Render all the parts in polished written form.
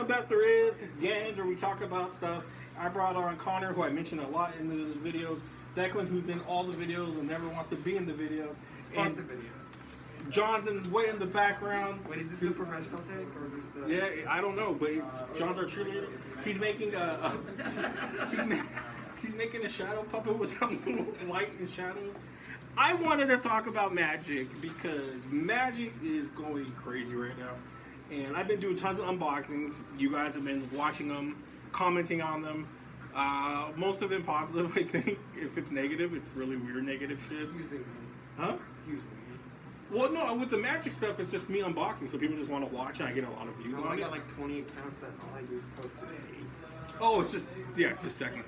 Best There Is Games, where we talk about stuff. I brought on Connor, who I mentioned a lot in the videos. Declan, who's in all the videos and never wants to be in the videos. Spot the videos. John's way in the background. Wait, is this the professional take or is this the? Yeah, I don't know, but it's John's our cheerleader. He's making he's making a shadow puppet with some light and shadows. I wanted to talk about Magic because Magic is going crazy right now, and I've been doing tons of unboxings. You guys have been watching them, commenting on them. Most of it positive, I think. If it's negative, it's really weird negative shit. Usually me. Huh? It's usually me. Well, no, with the Magic stuff, it's just me unboxing, so people just want to watch, and I get a lot of views No, on I it. got like 20 accounts that all I do is post today. Oh, it's just Declan.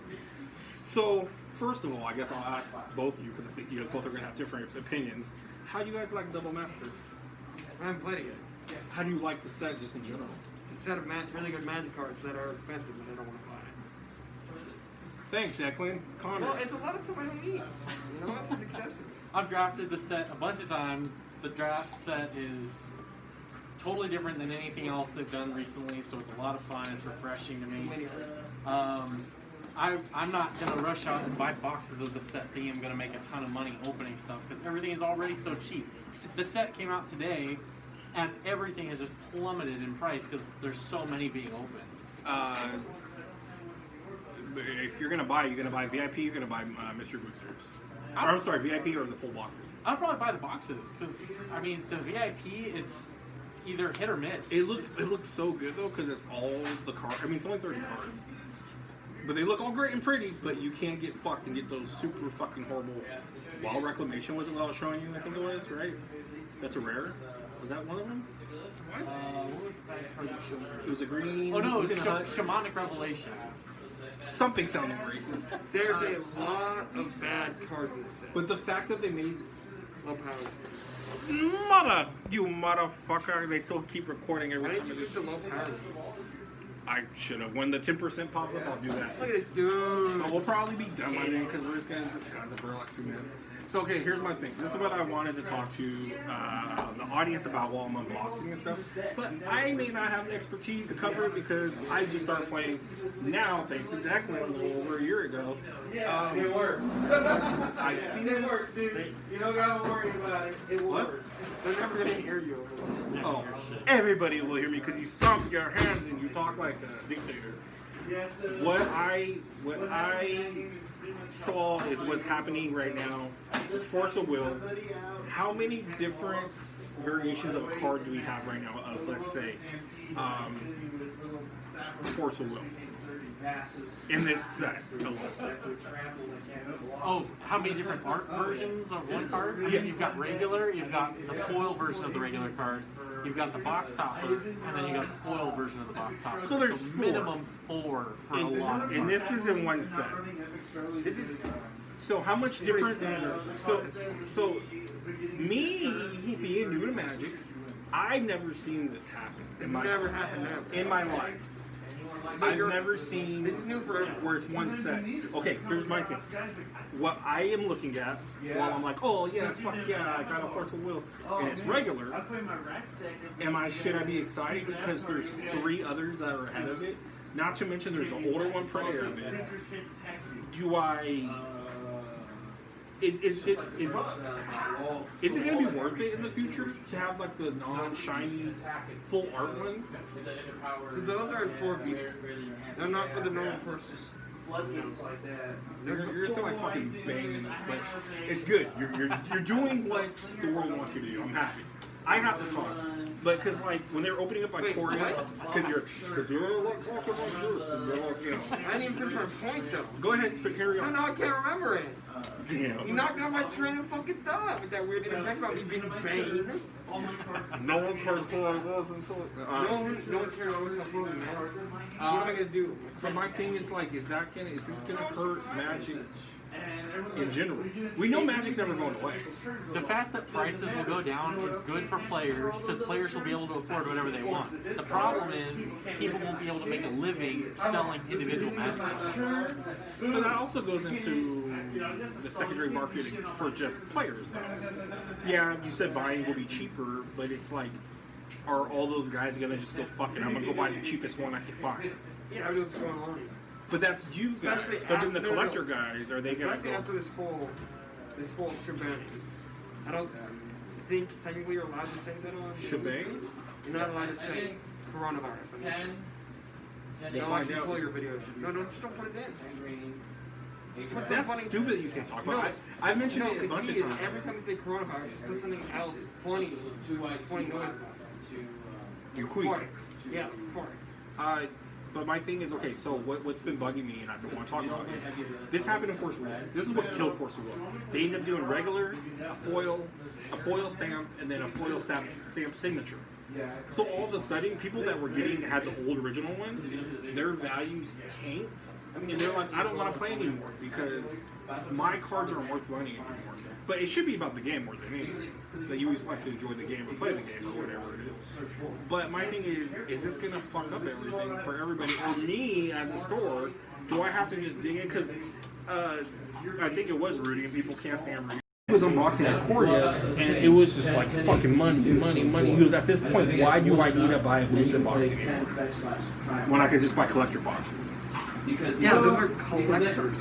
So, first of all, I guess I'll ask both of you, because I think you guys both are going to have different opinions. How do you guys like Double Masters? I haven't played it yet. How do you like the set just in general? It's a set of really good Magic cards that are expensive and I don't want to buy it. Thanks, Declan. Connor. Well, it's a lot of stuff I don't need. You know, it's excessive. I've drafted the set a bunch of times. The draft set is totally different than anything else they've done recently, so it's a lot of fun. It's refreshing to me. I'm not going to rush out and buy boxes of the set thinking I'm going to make a ton of money opening stuff because everything is already so cheap. The set came out today, and everything has just plummeted in price because there's so many being opened. If you're going to buy, you're going to buy VIP, you're going to buy mystery boosters. I'm sorry, VIP or the full boxes? I'd probably buy the boxes because, I mean, the VIP, it's either hit or miss. It looks so good, though, because it's all the cards. I mean, it's only 30 cards. But they look all great and pretty, but you can't get fucked and get those super fucking horrible. Wild Reclamation was it what I was showing you, I think it was, right? That's a rare? Was that one of them? What was the bad card you showed me? It was a green... Oh, no, it was in a hut. Shamanic Revelation. Something sounding racist. There's a lot of bad cards in this set. But the fact that they made... Low power. You motherfucker. They still keep recording every Why time. didn't you do the low power? I should have. When the 10% pops up, I'll do that. Look at this dude. But we'll probably be done by then because we're just going to discuss it for like 2 minutes. So, okay, here's my thing. This is what I wanted to talk to the audience about while I'm unboxing and stuff. But I may not have the expertise to cover it because I just started playing now, thanks to Declan, a little over a year ago. It works. I see It works, dude. You don't gotta worry about it. It works. They're never going to hear you over there. Oh, everybody will hear me because you stomp your hands and you talk like a dictator. What I saw is what's happening right now with Force of Will. How many different variations of a card do we have right now of, let's say, Force of Will in this set alone? Oh, how many different art versions of one card? Yeah. You've got regular, you've got the foil version of the regular card, you've got the box topper, and then you got the foil version of the box topper. So there's four. minimum 4 for a lot of And cards. this is in one set. This is So how much different is so me being new to Magic, I've never seen this happen This never happened ever. in my life. I've never seen This is new for everyone. where it's one set. Okay, here's my thing. What I am looking at while I'm like, oh yes, fuck yeah, I got a Force of Will, and it's regular. Should I be excited because there's 3 others that are ahead of it? Not to mention there's an older one prior of it. Do I? Is it going to be worth it in the future to have like the non-shiny full art ones? So those are for people. They're not for the normal person. Floodgates like that. You're just like fucking banging this, but it's good. You're doing what the world wants you to do. I'm happy. I have to talk, but because like when they're opening up like Korea, because you're like talking about this, and you're like, you know. I didn't even finish my point though. Go ahead, carry on. No, I can't remember it. Damn. You knocked out my train of fucking thought with that weird little text about me being Bane. No one cares who I was until it. No one cares about what's moving, man. What am I gonna do? But my thing is like, is this gonna hurt Magic in general? We know Magic's never going away. The fact that prices will go down is good for players because players will be able to afford whatever they want. The problem is people won't be able to make a living selling individual Magic cards. But that also goes into the secondary marketing for just players. Yeah, you said buying will be cheaper, but it's like, are all those guys gonna just go fucking? I'm gonna go buy the cheapest one I can find. Yeah, I know what's going on. But that's you guys. Especially But then the after- collector guys, are they gonna Especially go? after this whole shebang. I don't think technically you're allowed to say that on Shebang? You're not allowed to say coronavirus. I mean, We'll no, find actually out. pull your video. No, just don't put it in. Put some That's funny- stupid that you can't talk No, about. I've mentioned no, it a the bunch key of is times. every time you say coronavirus, just put something else funny noise. You're Fart. queefing. Yeah, fart. But my thing is, okay, so what's been bugging me and I don't want to talk about is, this happened in Force of Will. This is what killed Force of Will. They ended up doing regular, a foil stamp, and then a foil stamp signature. So all of a sudden, people that were had the old original ones, their values tanked. And they're like, I don't want to play anymore because my cards aren't worth money anymore. But it should be about the game more than anything. That you always like to enjoy the game or play the game or whatever it is. But my thing is this going to fuck up everything for everybody? Or me as a store, do I have to just dig in? Because I think it was Rudy, and people can't stand Rudy. He was unboxing that Korea, and it was just like fucking money. He goes, at this point, why do I need to buy a booster box anymore when I could just buy collector boxes? Yeah, those are collectors.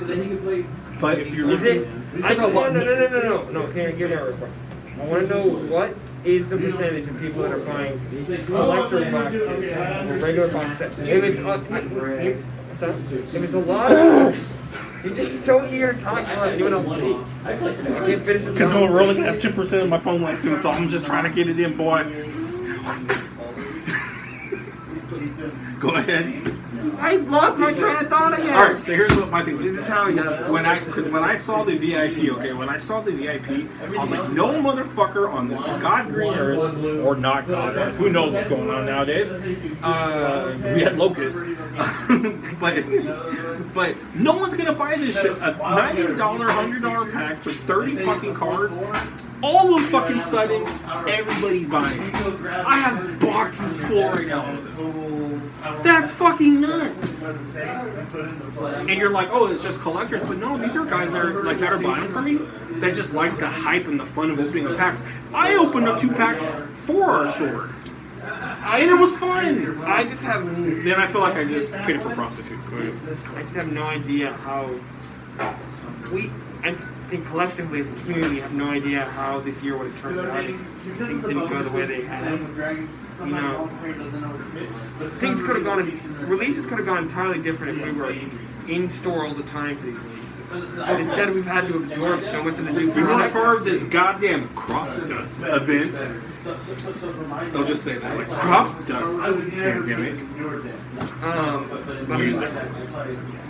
But if you're Is it? No. Can I give you a request? I want to know what is the percentage of people that are buying collector boxes or regular box sets. If it's a lot of, you're just so eager to talk about anyone else speak. I can't finish it. Because we're only gonna have 10% of my phone left soon, so I'm just trying to get it in, boy. Go ahead. I've lost my train of thought again. All right, so here's what my thing was. This is how he does it. When I saw the VIP, okay, when I saw the VIP, I was like, no motherfucker on this God green earth or not God earth. Who knows what's going on nowadays? We had locusts, but no one's gonna buy this shit. A $90, $100 pack for 30 fucking cards. All of a fucking sudden, everybody's buying it. I have boxes full right now. That's fucking nuts. And you're like, oh, it's just collectors, but no, these are guys that are buying for me. That just like the hype and the fun of opening the packs. I opened up 2 packs for our store, and it was fun. I just have. Then I feel like I just paid it for prostitutes. Go ahead. I just have no idea how I think collectively as a community have no idea how this year would have turned out if things didn't go the way they had. You know, things could have gone. Releases could have gone entirely different if we were in store all the time for these releases. But instead, we've had to absorb so much of the new We want to product. carve this goddamn crop dust event. I'll just say that, like crop dust pandemic.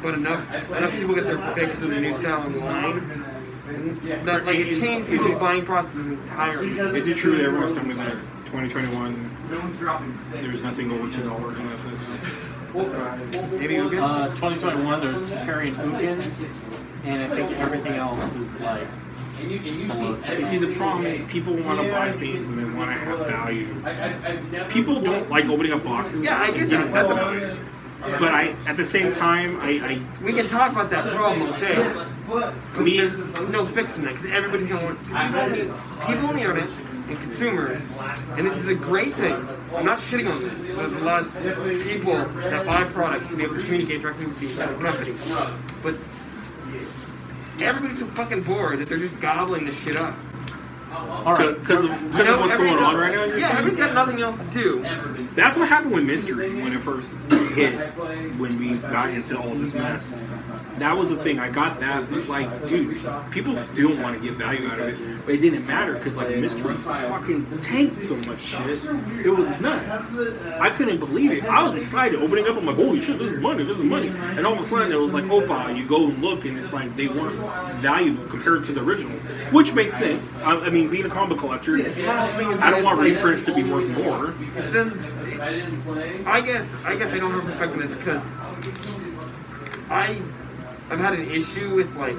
But enough people get their fix of the new style online. That like it changed people's buying process entirely. Is it true that everyone's telling me that 2021 there's nothing over $2 unless Maybe you good? 2021, there's Carrie and Ukin, and I think everything else is like. You see, the problem is people want to buy things and they want to have value. People don't like opening up boxes. Yeah, I get that. That's about it. But at the same time, We can talk about that problem all day. But there's no fixing that because everybody's gonna want. People on the internet and consumers, and this is a great thing. I'm not shitting on this. But a lot of people that buy product to be able to communicate directly with the company. But everybody's so fucking bored that they're just gobbling this shit up. All right. because of what's going on right now. Yeah, everybody's got nothing else to do. That's what happened with Mystery when it first hit, when we got into all of this mess. That was the thing. I got that, but like, dude, people still want to get value out of it. But it didn't matter because like Mystery fucking tanked so much shit. It was nuts. I couldn't believe it. I was excited opening up. I'm like, holy shit, this is money, this is money. And all of a sudden, it was like, Opa, you go and look, and it's like they weren't valuable compared to the originals, which makes sense. I mean, being a comic collector, I don't want reprints to be worth more. Since I guess I don't have a perspective on this because I've had an issue with like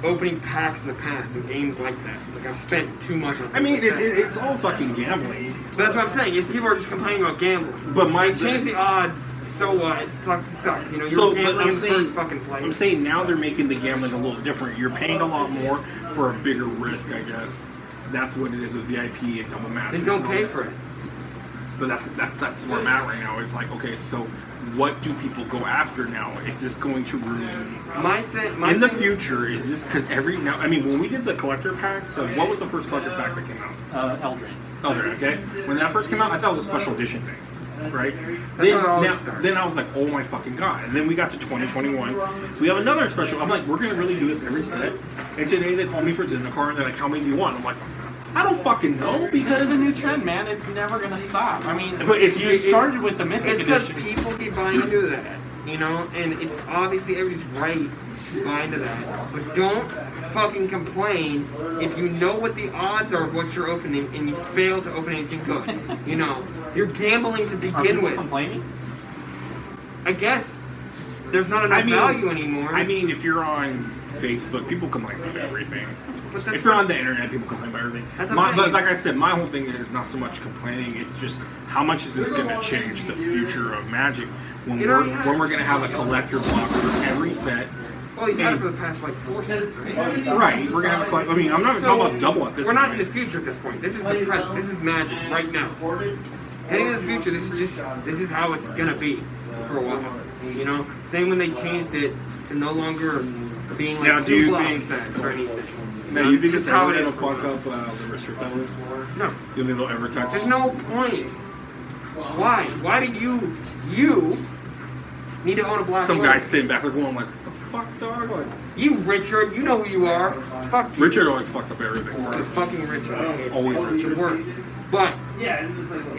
opening packs in the past and games like that. Like I've spent too much on. I mean, it's all fucking gambling. But that's what I'm saying. Is people are just complaining about gambling. But my Change the odds. So what? It sucks to suck. You know, So, you're but gambling in the first fucking place. I'm saying now they're making the gambling a little different. You're paying a lot more for a bigger risk, I guess. That's what it is with VIP and double match. Then don't pay for it. But that's where I'm at right now. It's like, okay, so what do people go after now? Is this going to ruin in the future? Is this because every now? I mean, when we did the collector pack, so what was the first collector pack that came out? Eldraine. Okay. When that first came out, I thought it was a special edition thing, right? Then I was like, oh my fucking god! And then we got to 2021. We have another special. I'm like, we're gonna really do this every set. And today they called me for Zendikar and they're like, how many do you want? I'm like, I don't fucking know because it's a new trend, man. It's never gonna stop. I mean, but you started with the Mythic It's because edition. people keep buying into that, you know, and it's obviously everybody's right to buy into that. But don't fucking complain if you know what the odds are of what you're opening and you fail to open anything good. You know, you're gambling to Are begin people with. complaining? I guess there's not enough value anymore. I mean, if you're on Facebook, people complain about everything. But that's If you're on the internet, people complain about everything. That's what I'm But saying. like I said, my whole thing is not so much complaining. It's just how much is this going to change the future of Magic when It we're already has. when we're going to have a collector box for every set. well, you've had it for the past like 4 sets, right? Right, we're going to have a collector. I mean, I'm not even talking about double at this We're point. not in the future at this point. This is the present. This is Magic right now. Heading into the future, this is how it's gonna be for a while. You know, same when they changed it to no longer being like Now, do you 2 block think- sets or anything. Now, you think This it's is how ever it going is to for fuck now. up the restricted list? No, You think they'll ever touch? there's no point. Why? Why do you need to own a black? Some Lotus? guy sitting back there going like, "What the fuck, dog?" Like, You, Richard, you know who you are. Fuck you. Richard always fucks up everything. It's fucking Richard. It's always Richard. Work. But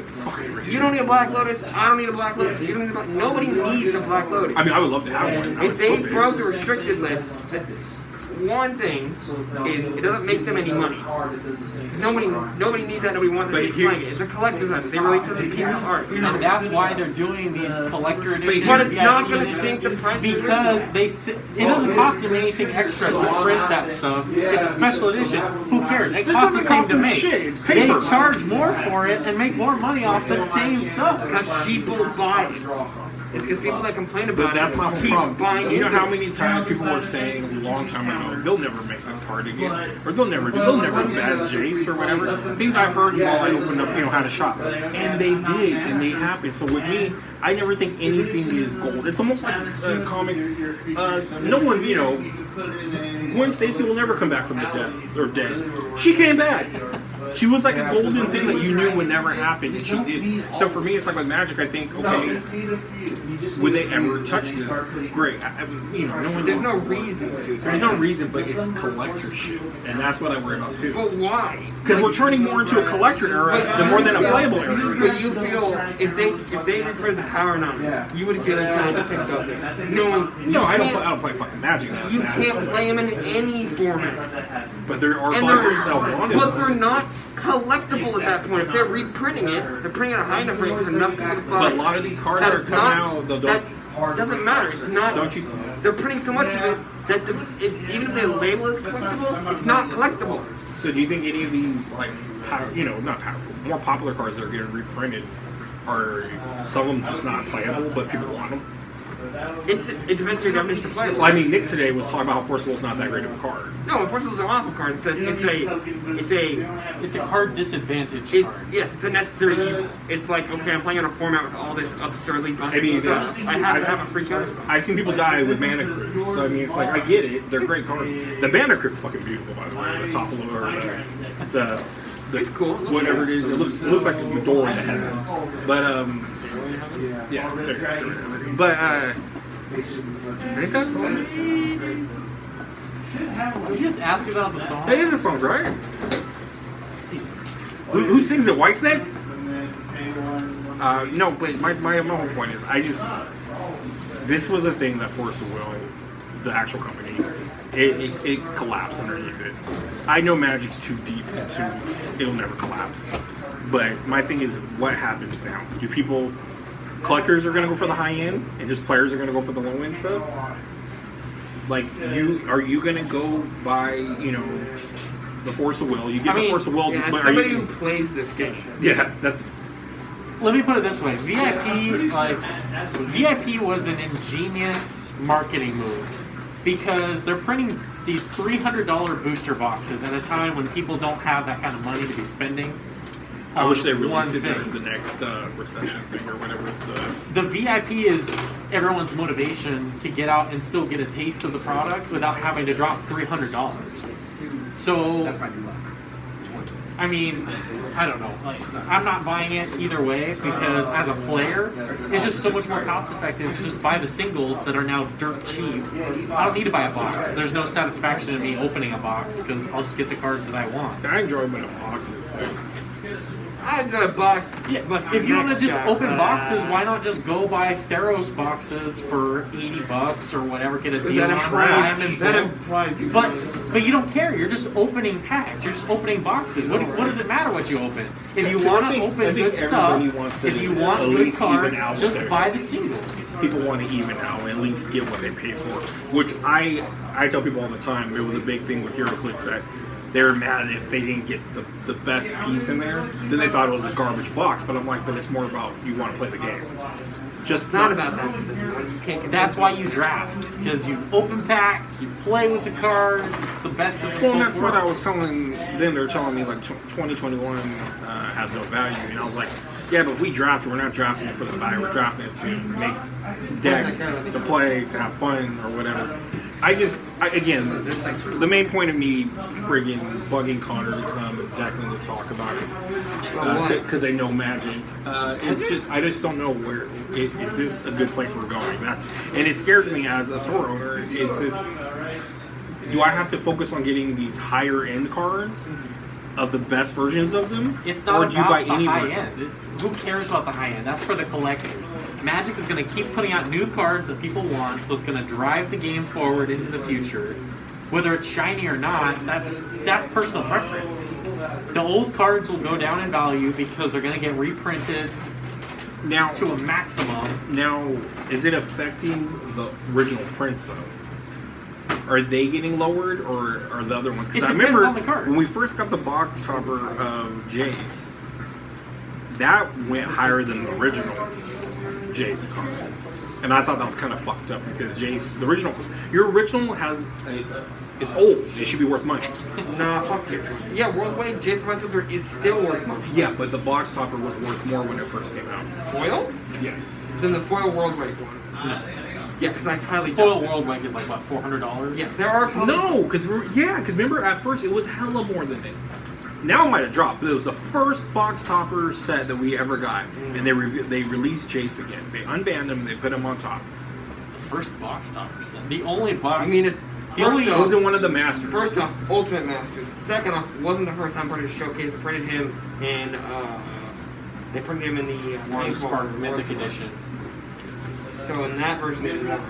Fucking Richard. you don't need a black lotus. I don't need a black lotus. You don't need a black. Nobody needs a black lotus. I mean, I would love to have one. I would If they flip it. broke the restricted list, one thing is it doesn't make them any money. Because nobody needs that. Nobody wants it. Nobody's playing it. It's a collector's item. They release it as a piece of art. And that's why they're doing these collector editions. But it's not VIP going to sink the price. because it doesn't cost them anything extra to print that stuff. It's a special edition. Who cares? It This costs the doesn't same cost to them make. shit. It's They paper. charge more for it and make more money off the same stuff. Because people buy it. It's because people that complain about But that's it my whole keep problem. buying You know into how it. many times people were saying a long time ago, they'll never make this card again, or they'll never do that Jace or whatever. Things I've heard while I opened up, how to shop, and they did, and they happened. So with me, I never think anything is gold. It's almost like comics. No one, Gwen Stacy will never come back from the dead. She came back. She was like a golden thing that you knew would never happen, and she did. So for me, it's like with Magic. I think, okay, would they ever touch this? Great. No one There's knows. no reason to. There's no reason, but it's collector shit, and that's what I worry about too. But why? Because we're turning more into a collector era than more than a playable era. But you feel if they reprinted the Power 9, you would feel inclined to pick those. No, I don't play fucking Magic. Now. You can't play them in any format. But there are And collectors that want it. but they're not collectible at that point. If they're reprinting it, they're printing it at a high enough rate for enough people to buy. But a lot of these cards that are That's coming not- out, that doesn't matter. It's not. Don't you- They're printing so much of it that even if they label as collectible, it's not collectible. So do you think any of these not powerful, more popular cards that are getting reprinted are some of them just not playable, but people want them? It depends on your definition of playable. Well, I mean, Nick today was talking about how Force Will's not that great of a card. No, unfortunately, it's an awful card. It's a card disadvantage. It's a necessary evil. It's like, okay, I'm playing on a format with all this absurdly busted I mean, stuff. I have to have a free counter spell. I've seen people die with Mana Crypts, so I mean, it's like, I get it, they're great cards. The Mana Crypt's fucking beautiful, by the way, the top of the It's cool. whatever it is, it looks like the door in the heaven. But, yeah, there you go. But, I think that's, Did you just ask if that was a song? that is a song, right? Jesus. Who sings it, Whitesnake? No, but my whole point is, this was a thing that Force of Will, the actual company, it collapsed underneath it. I know Magic's too deep into it'll never collapse. But my thing is, what happens now? Collectors are gonna go for the high end, and just players are gonna go for the low end stuff? Like, are you gonna go buy, the Force of Will? You get the Force of Will, as but are somebody you? who plays this game, Yeah, that's. Let me put it this way: VIP was an ingenious marketing move because they're printing these $300 booster boxes at a time when people don't have that kind of money to be spending. I wish they one released it thing. during the next recession thing or whatever. The VIP is everyone's motivation to get out and still get a taste of the product without having to drop $300. So, That's my new luck. I mean, I don't know. Like, I'm not buying it either way because as a player, it's just so much more cost effective to just buy the singles that are now dirt cheap. I don't need to buy a box. There's no satisfaction in me opening a box because I'll just get the cards that I want. See, I enjoy opening boxes. I enjoy a box. Yeah, but if you want to next just guy, open boxes, why not just go buy Theros boxes for $80 or whatever? Get a deal. That implies you. But you don't care. You're just opening packs. You're just opening boxes. What does it matter what you open? If you Because want I to think open good stuff, everybody wants to if you at want good least even cards, out just there. buy the singles. People want to even out and at least get what they pay for. Which I tell people all the time. It was a big thing with HeroClix that they were mad if they didn't get the best piece in there. Then they thought it was a garbage box. But I'm like, but it's more about you want to play the game. Just It's not about that. You can't. That's why you draft, because you open packs, you play with the cards. It's the best of the Well, and both that's what I worlds. was telling them. They're telling me like 2021 has no value, and I was like, yeah, but if we draft, we're not drafting it for the value. We're drafting it to make decks, to play, to have fun, or whatever. Again, the main point of me bugging Connor to come and Declan to talk about it because they know Magic. I just don't know where. Is this a good place we're going? And it scares me as a store owner. Do I have to focus on getting these higher end cards of the best versions of them? It's not or do you buy about the any high version? end. Who cares about the high end? That's for the collectors. Magic is going to keep putting out new cards that people want, so it's going to drive the game forward into the future. Whether it's shiny or not, that's personal preference. The old cards will go down in value because they're going to get reprinted Now, to a maximum. Now, is it affecting the original prints though? Are they getting lowered, or are the other ones? Because It I depends remember on the card. when we first got the box topper of Jace, that went higher than the original Jace card, and I thought that was kind of fucked up because Jace, your original has it's old. It should be worth money. Nah, fuck Jason. Yeah, worldwide, Jason Wetzel is still worth money. Yeah, but the box topper was worth more when it first came out. Foil? Yes. Than the foil worldwide one. No. Yeah, because I highly Foil doubt it. World Wake is like, what, $400? Yes, there are colors. No, because remember at first it was hella more than it. Now it might have dropped, but it was the first box topper set that we ever got, and they released Jace again. They unbanned him, they put him on top. First box topper set. The only box. I mean, It was in one of the masters. First off, Ultimate Masters. Second off, wasn't the first time printed showcase. They printed him in they printed him in the One World Spark Mythic Spark. Edition. So in that version, it's more.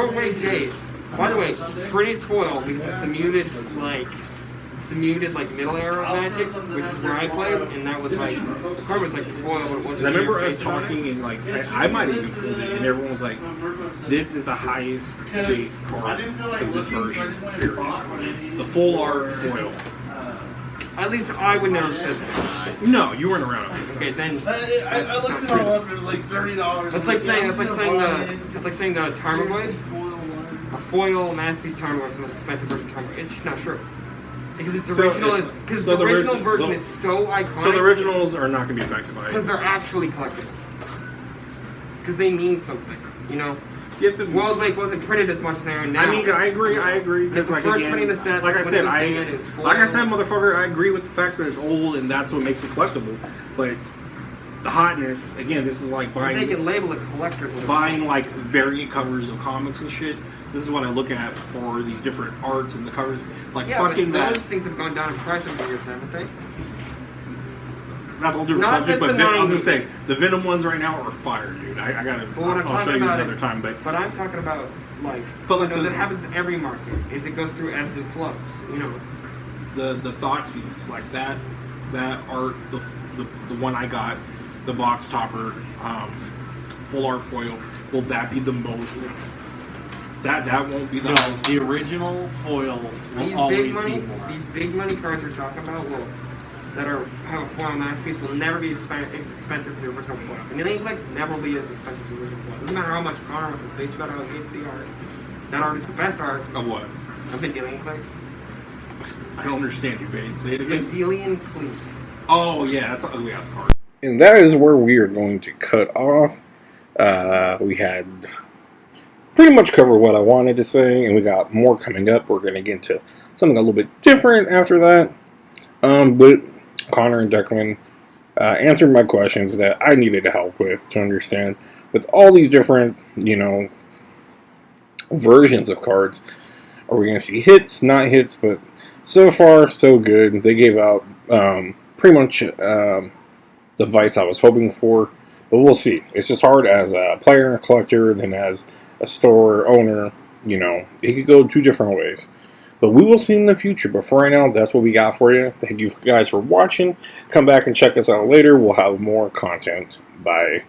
Worldwide Jace. By the way, prettiest foil because it's the muted middle era of Magic, which is where I played, and that was like the card was like foil, but it wasn't. I remember your us face on it. talking and like I might have even pulled it, and everyone was like, "This is the highest Jace card of this version." Period. The full art foil. At least I would never have said that. No, you weren't around. Okay, then I looked it all up. It was like $30. that's like saying the Tarmogoyf. A foil masterpiece Tarmogoyf is the most expensive version of Tarmogoyf. It's just not true. Because its So original, it's- because so the the original origi- version the- is so iconic. So the originals are not going to be affected by it. Because they're actually collectible. Because they mean something, you know. You have to- World Lake wasn't printed as much as they are now. I mean, I agree. Because The like first again, printing of the set, like I that's said, when it was banned, it's like I foil. said, motherfucker, I agree with the fact that it's old and that's what makes it collectible. But the hotness, again, this is like They can label it collectors. buying like variant covers of comics and shit. This is what I look at for these different arts and the covers. Like Yeah, fucking but that. those things have gone down in price over the years, haven't they? That's a whole different Not subject. since But the I was gonna 90s. say the Venom ones right now are fire, dude. I gotta. But what I'm I'll show talking you about another is- time. But But I'm talking about like, But like you know, the- that happens in every market. Is it goes through ebbs and flows, you know. the Thoughtseize, like that art, the one I got, the box topper, full art foil. Will that be the most? That won't be the No, most. the original foil will These always big money, be more. these big money cards we're talking about that have a foil masterpiece will never be as expensive as the original foil. And the Link never will be as expensive as the original foil. Doesn't matter how much Connor wants to bitch about how he hates the art. That art is the best art. Of what? Of Vendilion Clay. I don't understand you, Bane. Say it again. Vendilion Clay. Oh, yeah, that's an ugly ass card. And that is where we are going to cut off. We had pretty much covered what I wanted to say, and we got more coming up. We're going to get into something a little bit different after that. But Connor and Declan answered my questions that I needed help with to understand. With all these different, versions of cards, are we going to see hits, not hits? But so far, so good. They gave out pretty much the advice I was hoping for. But we'll see. It's just hard as a player, a collector, than as a store owner. It could go two different ways. But we will see in the future. But for right now, that's what we got for you. Thank you guys for watching. Come back and check us out later. We'll have more content. Bye.